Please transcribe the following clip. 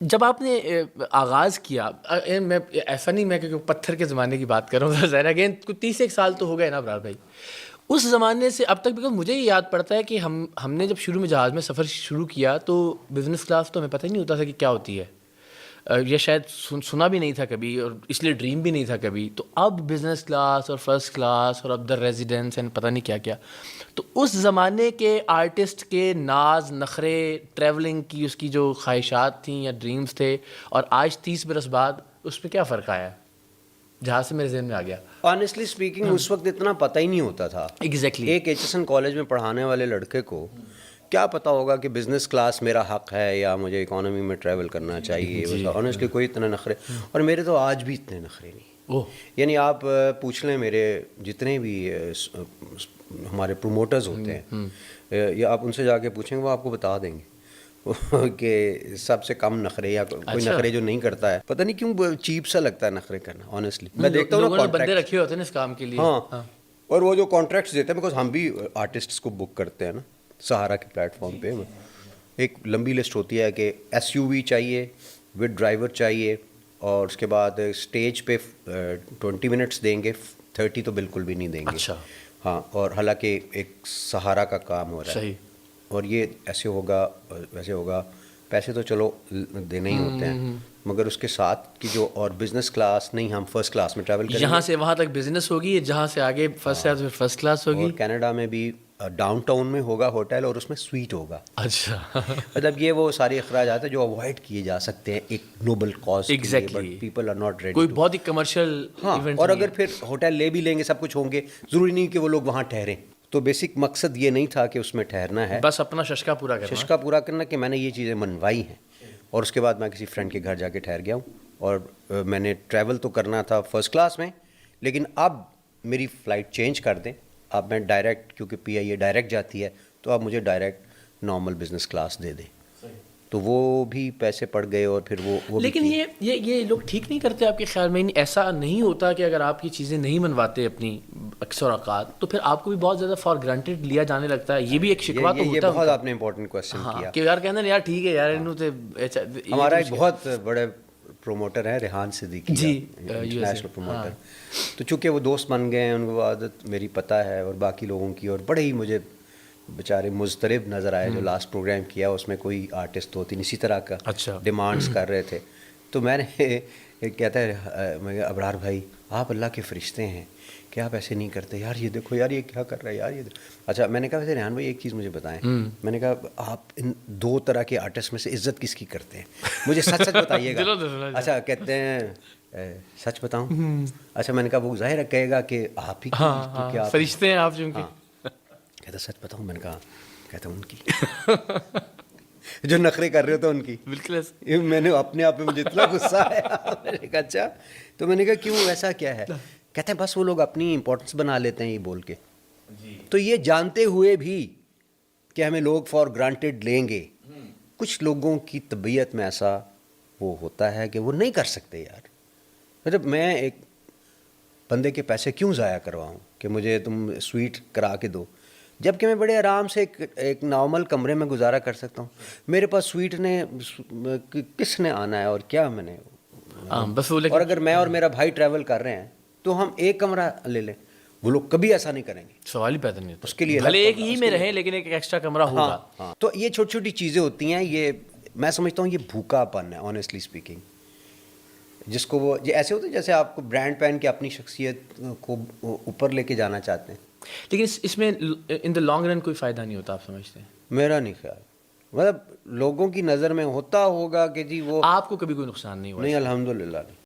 जब आपने आगाज़ किया मैं ऐसा नहीं मैं क्योंकि पत्थर के ज़माने की बात कर रहा हूँ ज़रा अगेन 30 एक साल तो हो गए ना अबरार भाई। उस ज़माने से अब तक बिकॉज़ मुझे ये याद पड़ता है कि हमने जब शुरू में जहाज़ में सफ़र शुरू किया तो बिज़नेस क्लास तो हमें पता ही नहीं होता था कि क्या होती है। ये शायद सुना भी नहीं था कभी और इसलिए ड्रीम भी नहीं था कभी। तो अब बिज़नेस क्लास और फर्स्ट क्लास और अब द रेजिडेंस एंड पता नहीं क्या-क्या। तो उस ज़माने के आर्टिस्ट के नाज़, नखरे, ट्रैवलिंग की उसकी जो ख्वाहिशात थीं या ड्रीम्स थे और आज 30 बरस बाद उसमें क्या फ़र्क आया? जहाँ से मेरे ज़हन में आ गया। ऑनेस्टली स्पीकिंग उस वक्त इतना पता ही नहीं होता था। एग्जैक्टली एक एचएसएन कॉलेज में पढ़ाने वाले लड़के को क्या पता होगा कि बिज़नेस क्लास मेरा हक है या मुझे इकोनॉमी में ट्रैवल करना चाहिए। ऑनेस्टली कोई इतने नखरे, और मेरे तो आज भी इतने नखरे नहीं। ओह यानी आप पूछ लें मेरे जितने भी हमारे प्रोमोटर्स होते हैं या आप उनसे जाके पूछेंगे वो आपको बता देंगे कि सबसे कम नखरे या कोई अच्छा। नखरे जो नहीं करता है। पता नहीं क्यों चीप सा लगता है नखरे करना। ऑनेस्टली मैं देखता हूँ ना लोगों ने बंदे कॉन्ट्रैक्ट। रखे होते हैं ना इस काम के लिए। हाँ, और वो जो कॉन्ट्रैक्ट्स देते हैं, बिकॉज हम भी आर्टिस्ट्स को बुक करते हैं ना सहारा के प्लेटफॉर्म पे। एक लंबी लिस्ट होती है कि एसयूवी चाहिए विद ड्राइवर चाहिए, और उसके बाद स्टेज पे 20 मिनट्स देंगे, 30 तो बिल्कुल भी नहीं देंगे। अच्छा। हाँ, और हालांकि एक सहारा का काम हो रहा है सही। और ये ऐसे होगा वैसे होगा, पैसे तो चलो देने ही होते हैं, मगर उसके साथ की जो और बिजनेस क्लास नहीं, हम फर्स्ट क्लास में ट्रैवल करेंगे। यहाँ से वहाँ तक बिजनेस होगी, जहाँ से आगे फर्स्ट क्लास फिर फर्स्ट क्लास होगी। और कनाडा में भी डाउनटाउन में होगा होटल और उसमें स्वीट होगा। अच्छा मतलब ये वो सारे अखराजात हैं जो अवॉइड किए जा सकते हैं एक नोबल कॉज के लिए, but people are not ready. कोई बहुत ही कमर्शियल इवेंट। और अगर फिर होटल ले भी लेंगे, सब कुछ होंगे, ज़रूरी नहीं कि वो लोग वहाँ ठहरें। तो बेसिक मकसद ये नहीं था कि उसमें ठहरना है, बस अपना शशका पूरा करना। शशका पूरा करना कि मैंने ये चीज़ें मनवाई हैं। और उसके बाद मैं किसी फ्रेंड के घर जाके ठहर गया हूँ, और मैंने ट्रैवल तो करना था फर्स्ट क्लास में, लेकिन अब मेरी फ़्लाइट चेंज कर दें। अब मैं डायरेक्ट, क्योंकि पीआईए डायरेक्ट जाती है, तो अब मुझे डायरेक्ट नॉर्मल बिजनेस क्लास दे दें। तो वो भी पैसे पड़ गए, और फिर वो लेकिन ये लोग ठीक नहीं करते आपके ख्याल में? ऐसा नहीं होता कि अगर आप ये चीज़ें नहीं मनवाते अपनी अक्सर औकात, तो फिर आपको भी बहुत ज़्यादा फॉर ग्रांटेड लिया जाने लगता है? ये भी एक शिकवा तो होता है। ये बहुत आपने इंपॉर्टेंट क्वेश्चन किया कि यार कहना यार ठीक है यार इन्हों ते हमारा एक बहुत बड़े प्रोमोटर है रेहान सिद्दीकी जी, इंटरनेशनल प्रोमोटर। तो चूँकि वो दोस्त बन गए हैं, उनको आदत मेरी पता है और बाकी लोगों की, और बड़े ही मुझे बेचारे मुस्तरिब नज़र आए। जो लास्ट प्रोग्राम किया उसमें कोई आर्टिस्ट 2-3 इसी तरह का अच्छा डिमांड्स कर रहे थे। तो मैंने कहता है मैं अबरार भाई आप अल्लाह के फरिश्ते हैं कि आप ऐसे नहीं करते यार, ये देखो यार ये क्या कर रहा है यार, ये अच्छा। मैंने कहा वैसे रेहान भाई एक चीज़ मुझे बताएं। मैंने कहा आप इन दो तरह के आर्टिस्ट में से इज्जत किसकी करते हैं, मुझे सच सच बताइएगा। अच्छा, कहते हैं सच बताऊं? अच्छा, मैंने कहा वो जाहिर है कहेगा कि आप ही क्योंकि आप फरिश्ते हैं आप चूंकि। कहता सच बताऊं? मैंने कहा, कहता उनकी जो नखरे कर रहे हो तो उनकी। बिल्कुल। मैंने अपने आप में मुझे इतना गुस्सा आया मैंने कहा अच्छा। तो मैंने कहा क्यों, ऐसा क्या है? कहते हैं बस वो लोग अपनी इंपॉर्टेंस बना लेते हैं ये बोल के। तो ये जानते हुए भी कि हमें लोग फॉर ग्रांटेड लेंगे, कुछ लोगों की तबीयत में ऐसा वो होता है कि वो नहीं कर सकते यार। मतलब मैं एक बंदे के पैसे क्यों ज़ाया करवाऊँ कि मुझे तुम स्वीट करा के दो, जबकि मैं बड़े आराम से एक नॉर्मल कमरे में गुजारा कर सकता हूँ। मेरे पास स्वीट ने किसने आना है और क्या मैंने बस वो। और अगर मैं और मेरा भाई ट्रैवल कर रहे हैं तो हम एक कमरा ले लें, वो लोग कभी ऐसा नहीं करेंगे। सवाल ही पैदा नहीं होता। उसके लिए भले एक ही में रहें लेकिन एक एक्स्ट्रा कमरा होगा। हाँ। तो ये छोटी छोटी चीज़ें होती हैं, ये मैं समझता हूँ ये भूखापन है ऑनेस्टली स्पीकिंग, जिसको वो ये ऐसे होते हैं जैसे आपको ब्रांड पहन के अपनी शख्सियत को ऊपर लेके जाना चाहते हैं। लेकिन इसमें इन द लॉन्ग रन कोई फ़ायदा नहीं होता, आप समझते हैं? मेरा नहीं ख्याल, मतलब लोगों की नज़र में होता होगा कि जी वो आपको कभी कोई नुकसान नहीं हुआ? नहीं, अल्हम्दुलिल्लाह नहीं।